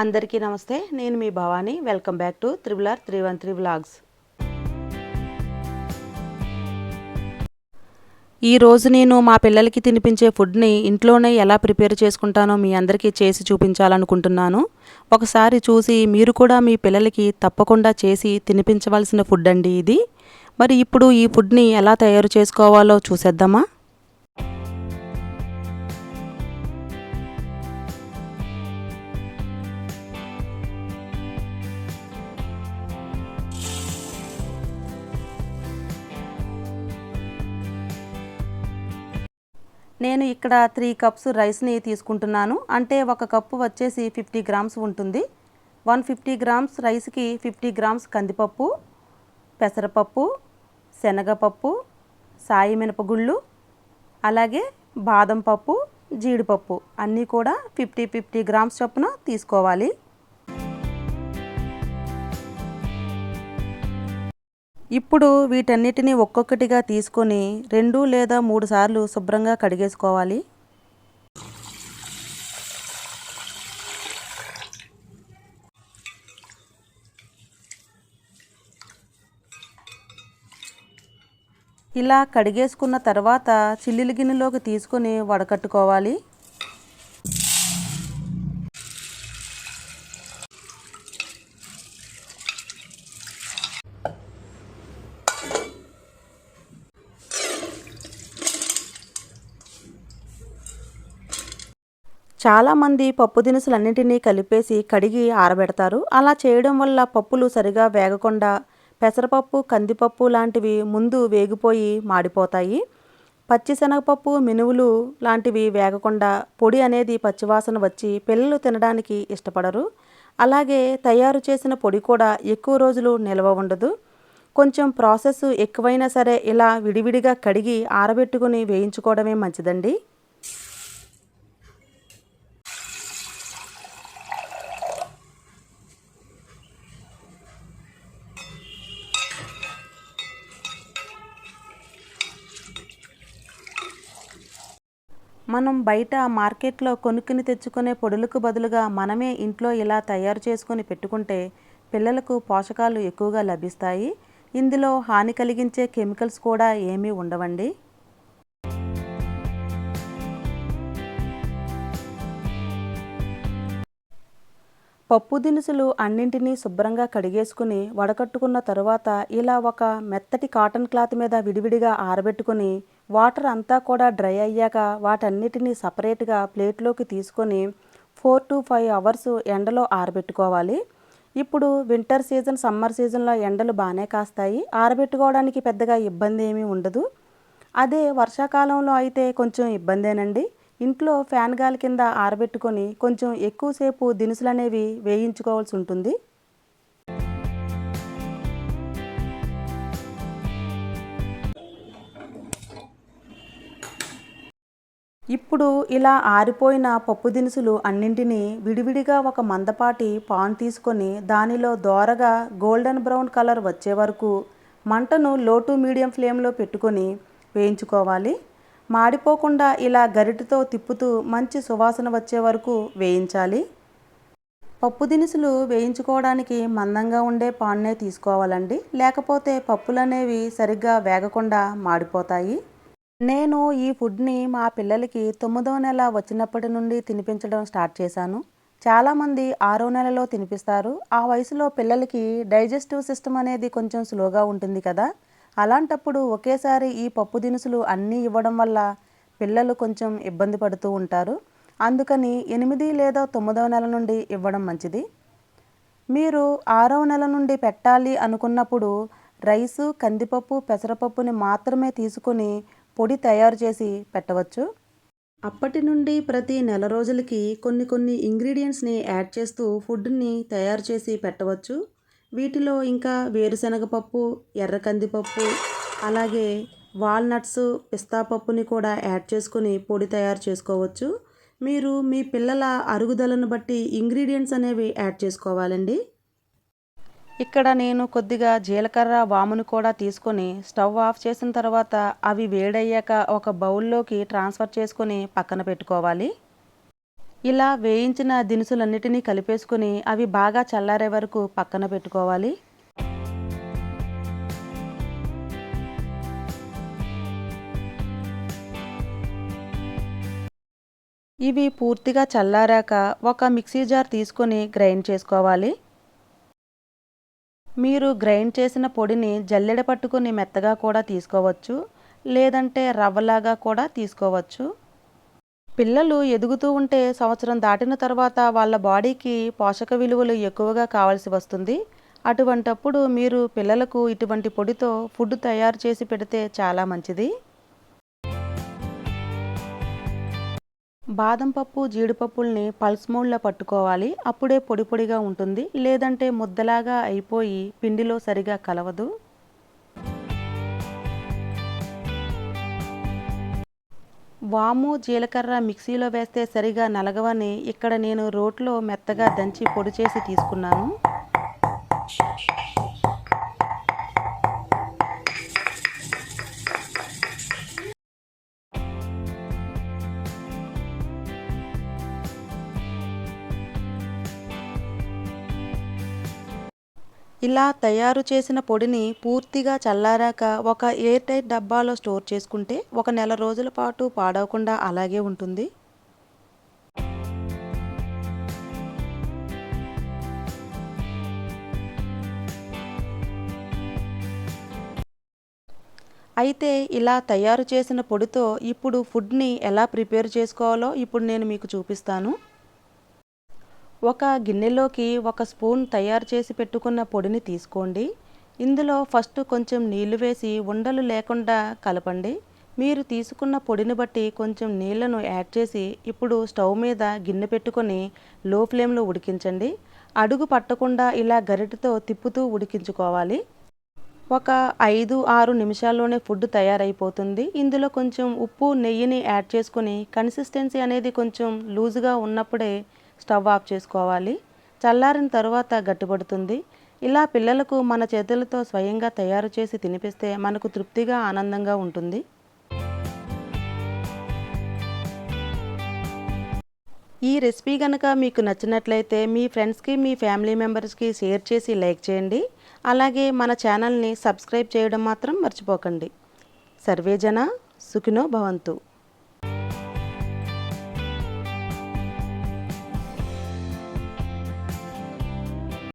అందరికీ నమస్తే. నేను మీ Bhavani. Welcome back to triple R 313 vlogs. ఈరోజు నేను మా పిల్లలకి తినిపించే ఫుడ్ని ఇంట్లోనే ఎలా ప్రిపేర్ చేసుకుంటానో మీ అందరికీ చేసి చూపించాలనుకుంటున్నాను. ఒకసారి చూసి మీరు కూడా మీ పిల్లలకి తప్పకుండా చేసి తినిపించవలసిన ఫుడ్ అండి ఇది. మరి ఇప్పుడు ఈ ఫుడ్ని ఎలా తయారు చేసుకోవాలో చూసేద్దామా? నేను ఇక్కడ 3 కప్స్ రైస్ని తీసుకుంటున్నాను. అంటే ఒక కప్పు వచ్చేసి 50 గ్రామ్స్ ఉంటుంది. 150 గ్రామ్స్ రైస్కి 50 గ్రామ్స్ కందిపప్పు, పెసరపప్పు, శనగపప్పు, సాయి మినపగుళ్ళు, అలాగే బాదం పప్పు, జీడిపప్పు అన్నీ కూడా 50 గ్రామ్స్ చొప్పున తీసుకోవాలి. ఇప్పుడు వీటన్నిటిని ఒక్కొక్కటిగా తీసుకొని 2 లేదా 3 సార్లు శుభ్రంగా కడిగేసుకోవాలి. ఇలా కడిగేసుకున్న తర్వాత చిల్లుల గిన్నెలోకి తీసుకొని వడకట్టుకోవాలి. చాలామంది పప్పు దినుసులన్నింటినీ కలిపేసి కడిగి ఆరబెడతారు. అలా చేయడం వల్ల పప్పులు సరిగా వేగకుండా పెసరపప్పు, కందిపప్పు లాంటివి ముందు వేగిపోయి మాడిపోతాయి. పచ్చిశనగపప్పు, మినువులు లాంటివి వేగకుండా పొడి అనేది పచ్చివాసన వచ్చి పిల్లలు తినడానికి ఇష్టపడరు. అలాగే తయారు చేసిన పొడి కూడా ఎక్కువ రోజులు నిల్వ ఉండదు. కొంచెం ప్రాసెస్ ఎక్కువైనా సరే ఇలా విడివిడిగా కడిగి ఆరబెట్టుకుని వేయించుకోవడమే మంచిదండి. మనం బయట మార్కెట్లో కొనుక్కుని తెచ్చుకునే పొడులకు బదులుగా మనమే ఇంట్లో ఇలా తయారు చేసుకొని పెట్టుకుంటే పిల్లలకు పోషకాలు ఎక్కువగా లభిస్తాయి. ఇందులో హాని కలిగించే కెమికల్స్ కూడా ఏమీ ఉండవండి. పప్పు దినుసులు అన్నింటినీ శుభ్రంగా కడిగేసుకుని వడకట్టుకున్న తరువాత ఇలా ఒక మెత్తటి కాటన్ క్లాత్ మీద విడివిడిగా ఆరబెట్టుకుని వాటర్ అంతా కూడా డ్రై అయ్యాక వాటన్నిటినీ సపరేట్గా ప్లేట్లోకి తీసుకొని 4 to 5 అవర్స్ ఎండలో ఆరబెట్టుకోవాలి. ఇప్పుడు వింటర్ సీజన్, సమ్మర్ సీజన్లో ఎండలు బాగానే కాస్తాయి. ఆరబెట్టుకోవడానికి పెద్దగా ఇబ్బంది ఏమీ ఉండదు. అదే వర్షాకాలంలో అయితే కొంచెం ఇబ్బందేనండి. ఇంట్లో ఫ్యాన్ గాలి కింద ఆరబెట్టుకొని కొంచెం ఎక్కువసేపు దినుసులు అనేవి వేయించుకోవాల్సి ఉంటుంది. ఇప్పుడు ఇలా ఆరిపోయిన పప్పు దినుసులు అన్నింటినీ విడివిడిగా ఒక మందపాటి పాన్ తీసుకొని దానిలో దోరగా గోల్డెన్ బ్రౌన్ కలర్ వచ్చే వరకు మంటను లో టు మీడియం ఫ్లేమ్లో పెట్టుకొని వేయించుకోవాలి. మాడిపోకుండా ఇలా గరిటెతో తిప్పుతూ మంచి సువాసన వచ్చే వరకు వేయించాలి. పప్పు దినుసులు వేయించుకోవడానికి మందంగా ఉండే పాన్నే తీసుకోవాలండి. లేకపోతే పప్పులనేవి సరిగ్గా వేగకుండా మాడిపోతాయి. నేను ఈ ఫుడ్ని మా పిల్లలకి 9వ నెల వచ్చినప్పటి నుండి తినిపించడం స్టార్ట్ చేశాను. చాలామంది 6వ నెలలో తినిపిస్తారు. ఆ వయసులో పిల్లలకి డైజెస్టివ్ సిస్టమ్ అనేది కొంచెం స్లోగా ఉంటుంది కదా. అలాంటప్పుడు ఒకేసారి ఈ పప్పు దినుసులు అన్నీ ఇవ్వడం వల్ల పిల్లలు కొంచెం ఇబ్బంది పడుతూ ఉంటారు. అందుకని 8 లేదా 9వ నెల నుండి ఇవ్వడం మంచిది. మీరు 6వ నెల నుండి పెట్టాలి అనుకున్నప్పుడు రైసు, కందిపప్పు, పెసరపప్పుని మాత్రమే తీసుకొని పొడి తయారు చేసి పెట్టవచ్చు. అప్పటి నుండి ప్రతి నెల రోజులకి కొన్ని ఇంగ్రీడియంట్స్ని యాడ్ చేస్తూ ఫుడ్ని తయారు చేసి పెట్టవచ్చు. వీటిలో ఇంకా వేరుశనగపప్పు, ఎర్ర కందిపప్పు, అలాగే వాల్నట్స్, పిస్తా పప్పుని కూడా యాడ్ చేసుకుని పొడి తయారు చేసుకోవచ్చు. మీరు మీ పిల్లల అరుగుదలను బట్టి ఇంగ్రీడియంట్స్ అనేవి యాడ్ చేసుకోవాలండి. ఇక్కడ నేను కొద్దిగా జీలకర్ర, వామును కూడా తీసుకొని స్టవ్ ఆఫ్ చేసిన తర్వాత అవి వేడయ్యాక ఒక బౌల్లోకి ట్రాన్స్ఫర్ చేసుకొని పక్కన పెట్టుకోవాలి. ఇలా వేయించిన దినుసులన్నిటినీ కలిపేసుకొని అవి బాగా చల్లారే వరకు పక్కన పెట్టుకోవాలి. ఇవి పూర్తిగా చల్లారాక ఒక మిక్సీ జార్ తీసుకొని గ్రైండ్ చేసుకోవాలి. మీరు గ్రైండ్ చేసిన పొడిని జల్లెడ పట్టుకొని మెత్తగా కూడా తీసుకోవచ్చు, లేదంటే రవ్వలాగా కూడా తీసుకోవచ్చు. పిల్లలు ఎదుగుతూ ఉంటే సంవత్సరం దాటిన తర్వాత వాళ్ళ బాడీకి పోషక విలువలు ఎక్కువగా కావాల్సి వస్తుంది. అటువంటప్పుడు మీరు పిల్లలకు ఇటువంటి పొడితో ఫుడ్ తయారు చేసి పెడితే చాలా మంచిది. బాదం పప్పు, జీడిపప్పుల్ని పల్స్ మోడ్లో పట్టుకోవాలి. అప్పుడే పొడి పొడిగా ఉంటుంది, లేదంటే ముద్దలాగా అయిపోయి పిండిలో సరిగా కలవదు. వాము, జీలకర్ర మిక్సీలో వేస్తే సరిగా నలగవని ఇక్కడ నేను రోట్లో మెత్తగా దంచి పొడి చేసి తీసుకున్నాను. ఇలా తయారు చేసిన పొడిని పూర్తిగా చల్లారాక ఒక ఎయిర్ టైట్ డబ్బాలో స్టోర్ చేసుకుంటే 1 నెల రోజుల పాటు పాడవకుండా అలాగే ఉంటుంది. అయితే ఇలా తయారు చేసిన పొడితో ఇప్పుడు ఫుడ్ని ఎలా ప్రిపేర్ చేసుకోవాలో ఇప్పుడు నేను మీకు చూపిస్తాను. ఒక గిన్నెలోకి 1 స్పూన్ తయారు చేసి పెట్టుకున్న పొడిని తీసుకోండి. ఇందులో ఫస్ట్ కొంచెం నీళ్లు వేసి ఉండలు లేకుండా కలపండి. మీరు తీసుకున్న పొడిని బట్టి కొంచెం నీళ్లను యాడ్ చేసి ఇప్పుడు స్టవ్ మీద గిన్నె పెట్టుకొని లో ఫ్లేమ్లో ఉడికించండి. అడుగు పట్టకుండా ఇలా గరిటెతో తిప్పుతూ ఉడికించుకోవాలి. ఒక 5-6 నిమిషాల్లోనే ఫుడ్ తయారైపోతుంది. ఇందులో కొంచెం ఉప్పు, నెయ్యిని యాడ్ చేసుకొని కన్సిస్టెన్సీ అనేది కొంచెం లూజుగా ఉన్నప్పుడే స్టవ్ ఆఫ్ చేసుకోవాలి. చల్లారిన తర్వాత గట్టిపడుతుంది. ఇలా పిల్లలకు మన చేతులతో స్వయంగా తయారు చేసి తినిపిస్తే మనకు తృప్తిగా, ఆనందంగా ఉంటుంది. ఈ రెసిపీ కనుక మీకు నచ్చినట్లయితే మీ ఫ్రెండ్స్కి, మీ ఫ్యామిలీ మెంబర్స్కి షేర్ చేసి లైక్ చేయండి. అలాగే మన ఛానల్ని సబ్స్క్రైబ్ చేయడం మాత్రం మర్చిపోకండి. సర్వే జన సుఖినో భవంతు.